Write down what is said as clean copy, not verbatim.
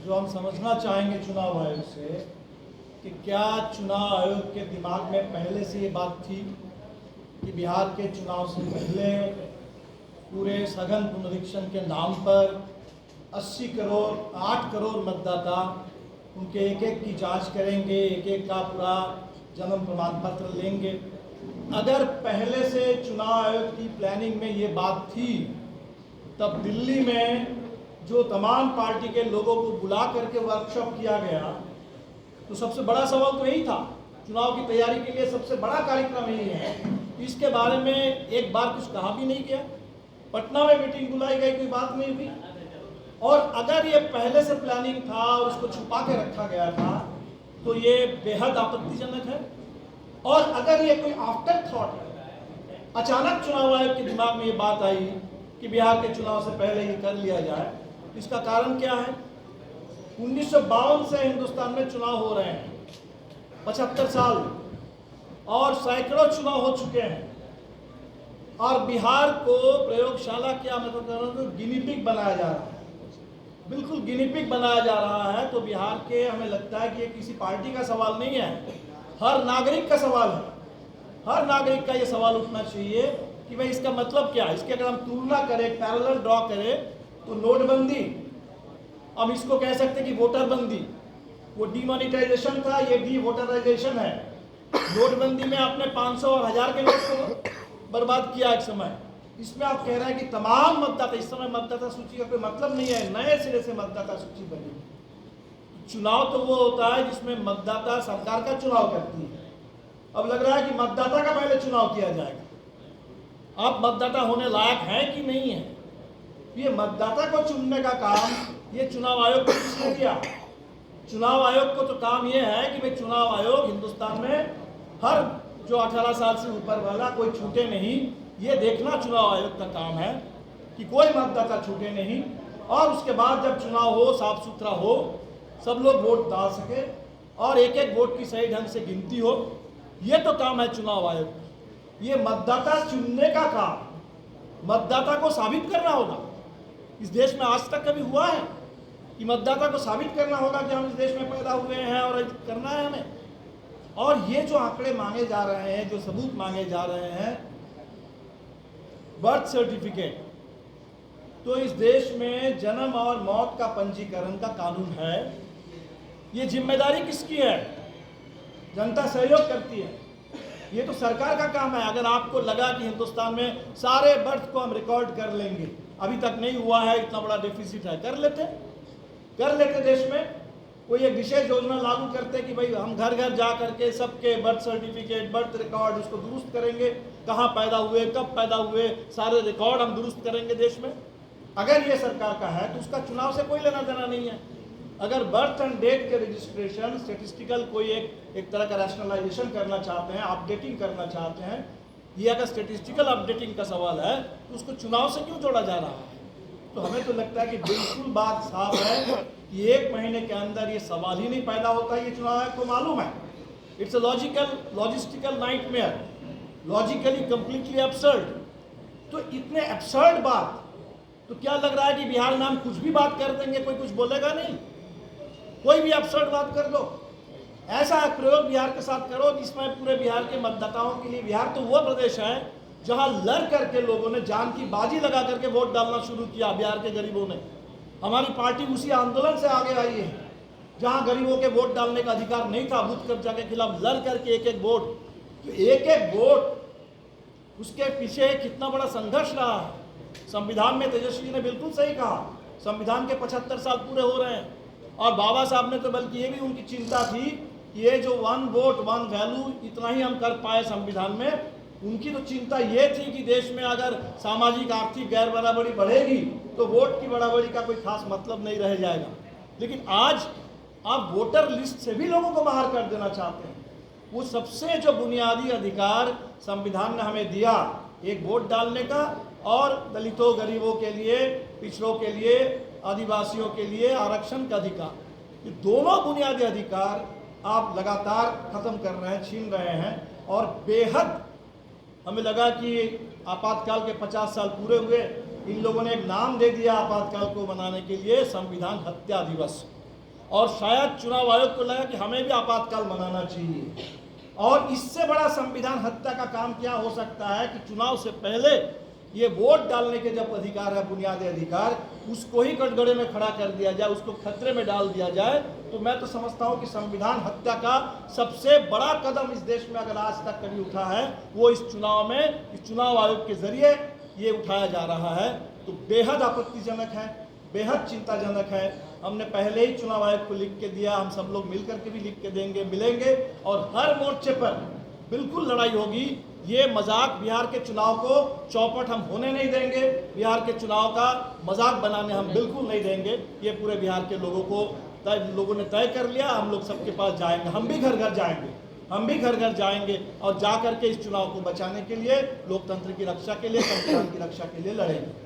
जो हम समझना चाहेंगे चुनाव आयोग से कि क्या चुनाव आयोग के दिमाग में पहले से ये बात थी कि बिहार के चुनाव से पहले पूरे सघन पुनरीक्षण के नाम पर 80 करोड़ 8 करोड़ मतदाता उनके एक एक की जांच करेंगे, एक एक का पूरा जन्म प्रमाण पत्र लेंगे। अगर पहले से चुनाव आयोग की प्लानिंग में ये बात थी, तब दिल्ली में जो तमाम पार्टी के लोगों को बुला करके वर्कशॉप किया गया, तो सबसे बड़ा सवाल तो यही था। चुनाव की तैयारी के लिए सबसे बड़ा कार्यक्रम यही है। इसके बारे में एक बार कुछ कहा भी नहीं गया। पटना में मीटिंग बुलाई गई, कोई बात नहीं हुई। और अगर ये पहले से प्लानिंग था और उसको छुपा के रखा गया था, तो ये बेहद आपत्तिजनक है। और अगर ये कोई आफ्टर थॉट है, अचानक चुनाव आयोग के दिमाग में ये बात आई कि बिहार के चुनाव से पहले ये कर लिया जाए, इसका कारण क्या है? 1952 से हिंदुस्तान में चुनाव हो रहे हैं, 75 साल, और सैकड़ों चुनाव हो चुके हैं। और बिहार को प्रयोगशाला क्या मैं तो कह रहा हूँ, गिनी पिग बनाया जा रहा है, बिल्कुल गिनी पिग बनाया जा रहा है। तो बिहार के हमें लगता है कि ये किसी पार्टी का सवाल नहीं है, हर नागरिक का सवाल है। हर नागरिक का ये सवाल उठना चाहिए कि भाई इसका मतलब क्या है। इसकी अगर हम तुलना करें, पैरेलल ड्रॉ करें, तो नोटबंदी, हम इसको कह सकते हैं कि वोटर बंदी, वो डीमोनेटाइजेशन था, ये डी वोटराइजेशन है। नोटबंदी में आपने 500 और 1000 के नोट को बर्बाद किया एक समय। इसमें आप कह रहे हैं कि तमाम मतदाता, इस समय मतदाता सूची का कोई मतलब नहीं है, नए सिरे से मतदाता सूची बनी। चुनाव तो वो होता है जिसमें मतदाता सरकार का चुनाव करती है। अब लग रहा है कि मतदाता का पहले चुनाव किया जाएगा। आप मतदाता होने लायक हैं कि नहीं है, ये मतदाता को चुनने का काम ये चुनाव आयोग को किसने दिया? चुनाव आयोग को तो काम ये है कि भाई चुनाव आयोग हिंदुस्तान में हर जो 18 साल से ऊपर वाला कोई छूटे नहीं, ये देखना चुनाव आयोग का काम है कि कोई मतदाता छूटे नहीं। और उसके बाद जब चुनाव हो, साफ सुथरा हो, सब लोग वोट डाल सके और एक एक वोट की सही ढंग से गिनती हो, ये तो काम है चुनाव आयोग का। ये मतदाता चुनने का काम मतदाता को साबित करना होगा। इस देश में आज तक कभी हुआ है कि मतदाता को साबित करना होगा कि हम इस देश में पैदा हुए हैं और करना है हमें? और ये जो आंकड़े मांगे जा रहे हैं, जो सबूत मांगे जा रहे हैं, बर्थ सर्टिफिकेट, तो इस देश में जन्म और मौत का पंजीकरण का कानून है। ये जिम्मेदारी किसकी है? जनता सहयोग करती है, ये तो सरकार का काम है। अगर आपको लगा कि हिंदुस्तान में सारे बर्थ को हम रिकॉर्ड कर लेंगे, अभी तक नहीं हुआ है, इतना बड़ा डेफिसिट है, कर लेते देश में कोई एक विशेष योजना लागू करते कि भाई हम घर घर जा करके सबके बर्थ सर्टिफिकेट, बर्थ रिकॉर्ड उसको दुरुस्त करेंगे, कहाँ पैदा हुए, कब पैदा हुए, सारे रिकॉर्ड हम दुरुस्त करेंगे देश में। अगर ये सरकार का है तो उसका चुनाव से कोई लेना देना नहीं है। अगर बर्थ एंड डेट के रजिस्ट्रेशन स्टेटिस्टिकल कोई एक तरह का रैशनलाइजेशन करना चाहते हैं, अपडेटिंग करना चाहते हैं, ये अगर स्टेटिस्टिकल अपडेटिंग का सवाल है तो उसको चुनाव से क्यों जोड़ा जा रहा है? तो हमें तो लगता है कि बिल्कुल बात साफ है कि 1 महीने के अंदर ये सवाल ही नहीं पैदा होता। ये चुनाव आयोग को मालूम है। It's a logistical nightmare, logically completely absurd. तो इतने एब्सर्ड बात, तो क्या लग रहा है कि बिहार में हम कुछ भी बात कर देंगे, कोई कुछ बोलेगा नहीं? कोई भी एब्सर्ड बात कर दो, ऐसा प्रयोग बिहार के साथ करो जिसमें पूरे बिहार के मतदाताओं के लिए, बिहार तो वो प्रदेश है जहां लड़ करके लोगों ने जान की बाजी लगा करके वोट डालना शुरू किया। बिहार के गरीबों ने, हमारी पार्टी उसी आंदोलन से आगे आई है जहां गरीबों के वोट डालने का अधिकार नहीं था। बूथ कब्जा के खिलाफ लड़ करके एक एक वोट, तो एक एक वोट, उसके पीछे कितना बड़ा संघर्ष रहा है। संविधान में तेजस्वी ने बिल्कुल सही कहा, संविधान के 75 साल पूरे हो रहे हैं, और बाबा साहब ने तो बल्कि ये भी उनकी चिंता थी कि ये जो 1 वोट 1 वैल्यू, इतना ही हम कर पाए संविधान में। उनकी तो चिंता ये थी कि देश में अगर सामाजिक आर्थिक गैर बराबरी बढ़ेगी तो वोट की बराबरी का कोई खास मतलब नहीं रह जाएगा। लेकिन आज आप वोटर लिस्ट से भी लोगों को बाहर कर देना चाहते हैं। वो सबसे जो बुनियादी अधिकार संविधान ने हमें दिया, एक वोट डालने का, और दलितों, गरीबों के लिए, पिछड़ों के लिए, आदिवासियों के लिए आरक्षण का अधिकार, ये दोनों बुनियादी अधिकार आप लगातार खत्म कर रहे हैं, छीन रहे हैं। और बेहद हमें लगा कि आपातकाल के 50 साल पूरे हुए, इन लोगों ने एक नाम दे दिया आपातकाल को मनाने के लिए, संविधान हत्या दिवस। और शायद चुनाव आयोग को लगा कि हमें भी आपातकाल मनाना चाहिए। और इससे बड़ा संविधान हत्या का काम क्या हो सकता है कि चुनाव से पहले ये वोट डालने के जब अधिकार है, बुनियादी अधिकार, उसको ही कटघरे में खड़ा कर दिया जाए, उसको खतरे में डाल दिया जाए। तो मैं तो समझता हूँ कि संविधान हत्या का सबसे बड़ा कदम इस देश में अगर आज तक कभी उठा है वो इस चुनाव में, इस चुनाव आयोग के जरिए ये उठाया जा रहा है। तो बेहद आपत्तिजनक है, बेहद चिंताजनक है। हमने पहले ही चुनाव आयोग को लिख के दिया, हम सब लोग मिलकर के भी लिख के देंगे, मिलेंगे और हर मोर्चे पर बिल्कुल लड़ाई होगी। ये मजाक बिहार के चुनाव को चौपट हम होने नहीं देंगे, बिहार के चुनाव का मजाक बनाने हम बिल्कुल नहीं देंगे। ये पूरे बिहार के लोगों ने तय कर लिया, हम लोग सबके पास जाएंगे, हम भी घर घर जाएंगे, हम भी घर घर जाएंगे और जा करके इस चुनाव को बचाने के लिए, लोकतंत्र की रक्षा के लिए, संविधान की रक्षा के लिए लड़ेंगे।